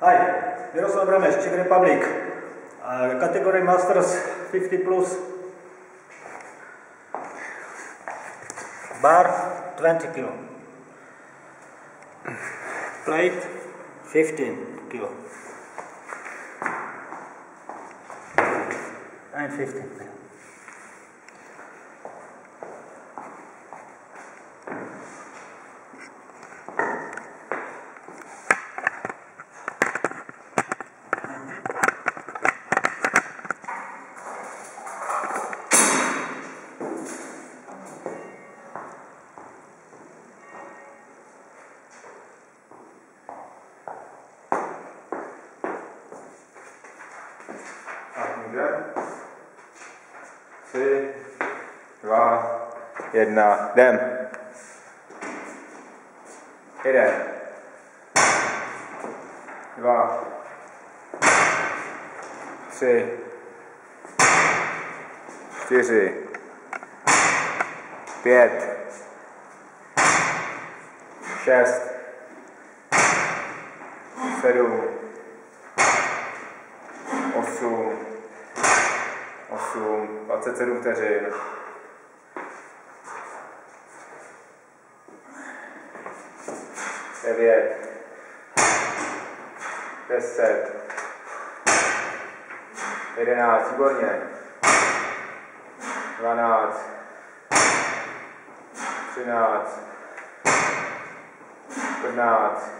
Hi, Miroslav Brameš, Czech Republic. Category Masters 50 plus. Bar 20 kilo. Plate 15 kilo. And 15 kilo. Tři, dva, jedna, jdem. Jeden, dva, tři, čtyři, pět, šest, sedm, osm, 27 vteřin. 9, 10, 11, výborně. 12, 13, 14,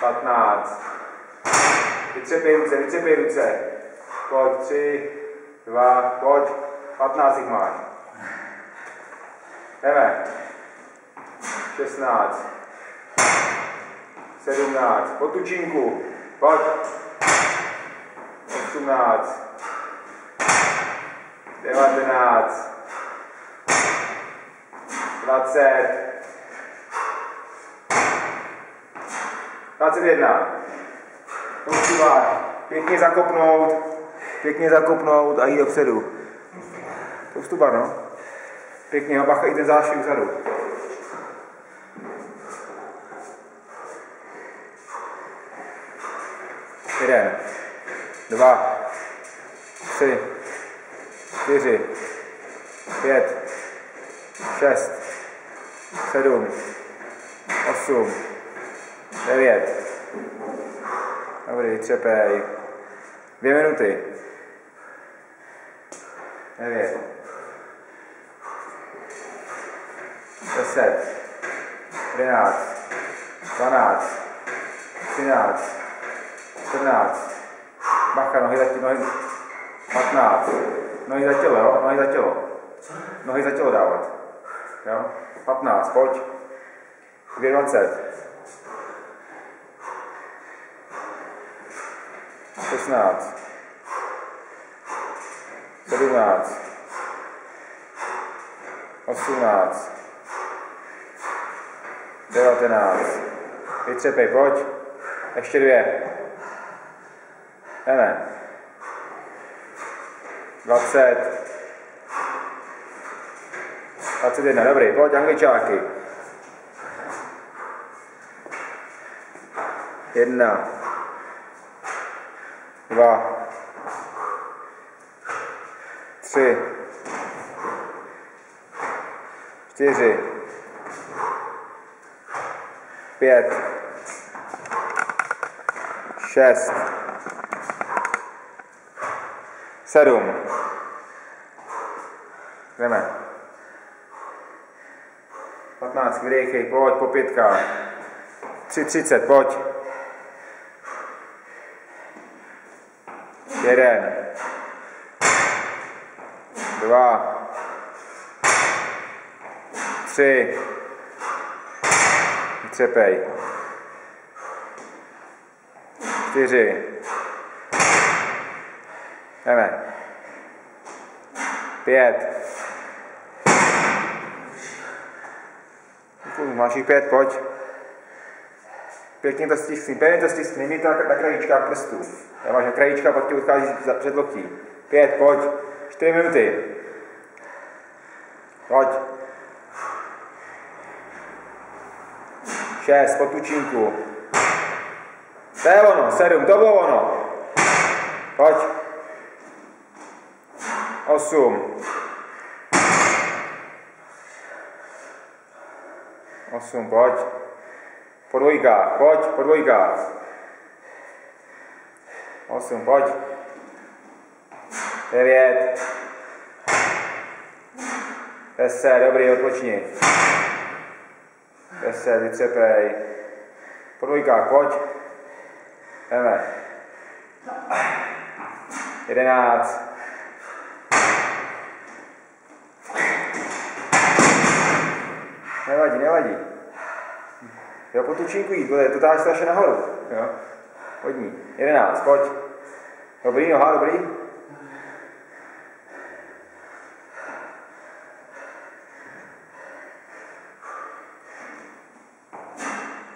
15. Vytřepej ruce. Pojď, 3, 2, pojď, 15 jich máš. Jdeme. 16, 17, po tučinku, pojď. 18, 19, 20, 21. Pěkně zakopnout a jít dopředu. To už tu bar, no. Pěkně, a bacha i ten zášvih vzadu. Jeden, dva, tři, čtyři, pět, šest, sedm, osm, 9. Dobrý, třepej. 2 minuty. 9. 10. 11. 12. 13. 14. Bacha, nohy. 15. Nohy za tělo, jo? Nohy za tělo dávat. Jo? 15, pojď. 22. 16, 17, 18, 19, vytřepej, pojď, ještě 2, jdeme, 20, 21, dobrý, pojď, angličáky, 1, 2, 3, 4, 5, 6, 7. Jdeme. 15, vydechej, pojď po pětkách. 3:30, pojď. 1, 2, 3, třepej, 4, jdeme, 5, máš jich 5, pojď, pěkně to stiskni, měj to na krajíčkách prstů, já máš na krajíčka, pak ti odchází před loktí, 5, pojď, 4 minuty, pojď, 6, po tučinku, To je ono, 7, to bylo ono. Pojď. 8. 8, pojď. Po dvojkách, pojď, po dvojkách. 8, pojď. 9. 10, dobrý, odpočni. 10, vytřepej. Po dvojkách, pojď. Jdeme. 11. Nevadí, nevadí. Jo, po tučínku jít, to táháš strašně nahoru. Jo. Pojď ní. 11, pojď. Dobrý, noha, dobrý.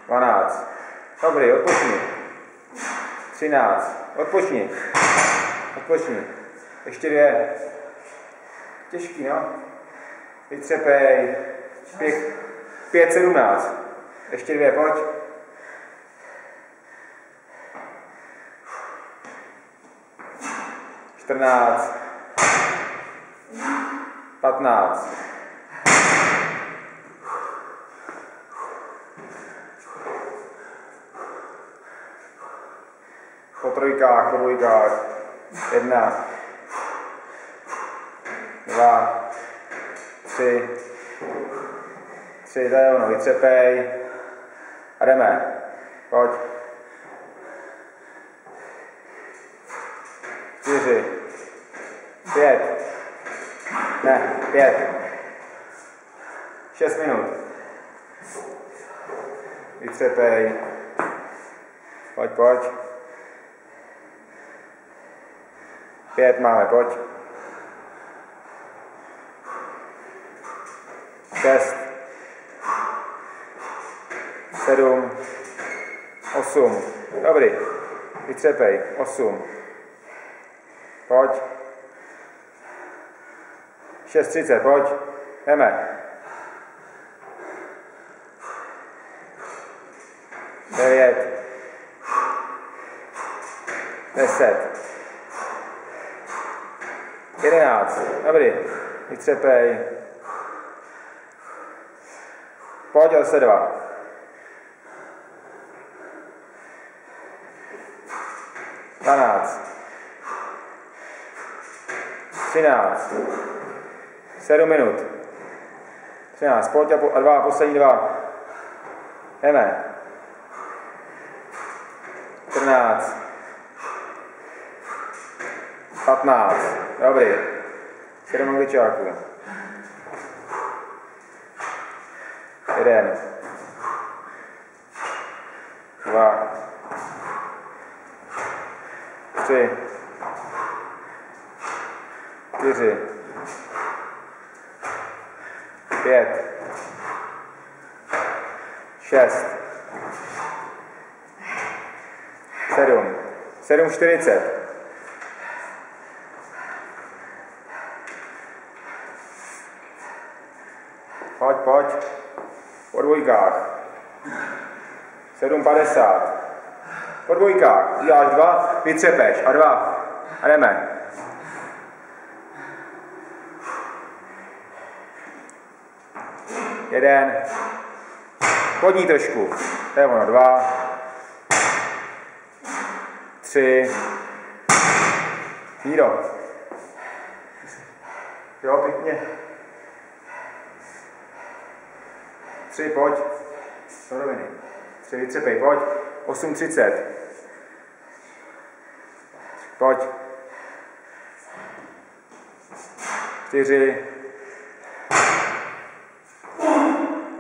12. Dobrý, odpočni. 13. Odpočni. Odpočni. Ještě 2. Těžký, no. Vytřepej. 5, 17. Ještě 2, pojď. 14. 15. Po trojkách, po dvojkách. 1. 2. 3. 3, to je ono, vytřepej. A jdeme. Pojď. 4. 5. Ne, 5. 6 minut. Vytřepej. Pojď, pojď. 5 máme, pojď. 6. 7. 8. Dobrý. Vytřepej. 8. Pojď. 6:30, pojď. Jdeme. 9. 10. 11. Dobrý. Vytřepej. Pojď, zase 2. 12. 13. 7 minut. 13. Pojď a 2, poslední 2. Jdeme. 14. 15. Dobrý. 7 angličáků. 1. 2. 3. 4. 5. 6. 7. 7:40. Pojď, pojď. Po dvojkách. 7:50. Po dvojkách. Uděláš 2, vytřepeš. A 2. A jdeme. 1. Podní trošku. To je ono. 2. 3. Míro. Jo, pěkně. 3, pojď. Do roviny. 3, vytřepej, pojď. 8:30. Pojď. 4.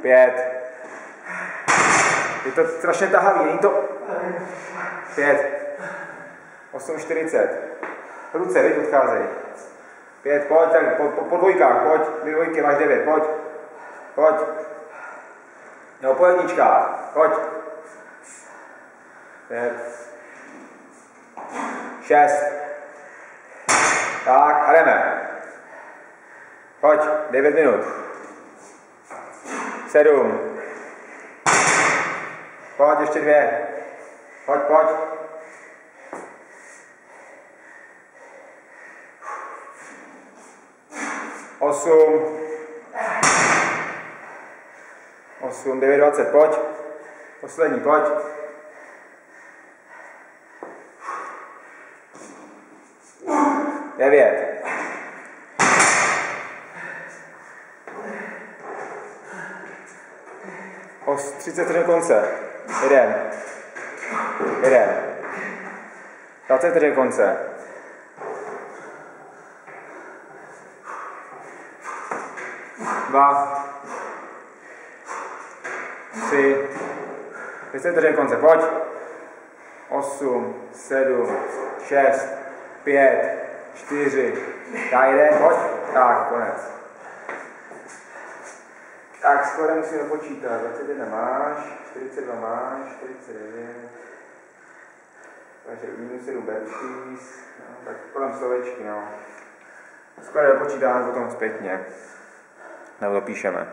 5. Je to strašně tahavý, není to? 5. 8:40. Ruce, viď, odcházej. 5, pojď, tak po dvojkách, pojď. 2 dvojky, máš 9, pojď. Pojď. No, po jedničkách, pojď. 5. 6. Tak, a jdeme. Pojď, 9 minut. 7. Pojď, ještě 2. Pojď, pojď. 8, 9, 20, pojď. Poslední, pojď. 9. 30 do konce. 1. 20 do konce. 2. 3. 10 do konce. Pojď. 8, 7, 6, 5, 4. Dá 1, pojď. Tak, konec. Tak, skoro musíme počítat. 21 máš, 42 máš, 49. Takže minus 7 burpees. No, tak kolem slovečky, no. Skoro počítáme potom zpětně. Nebo to píšeme.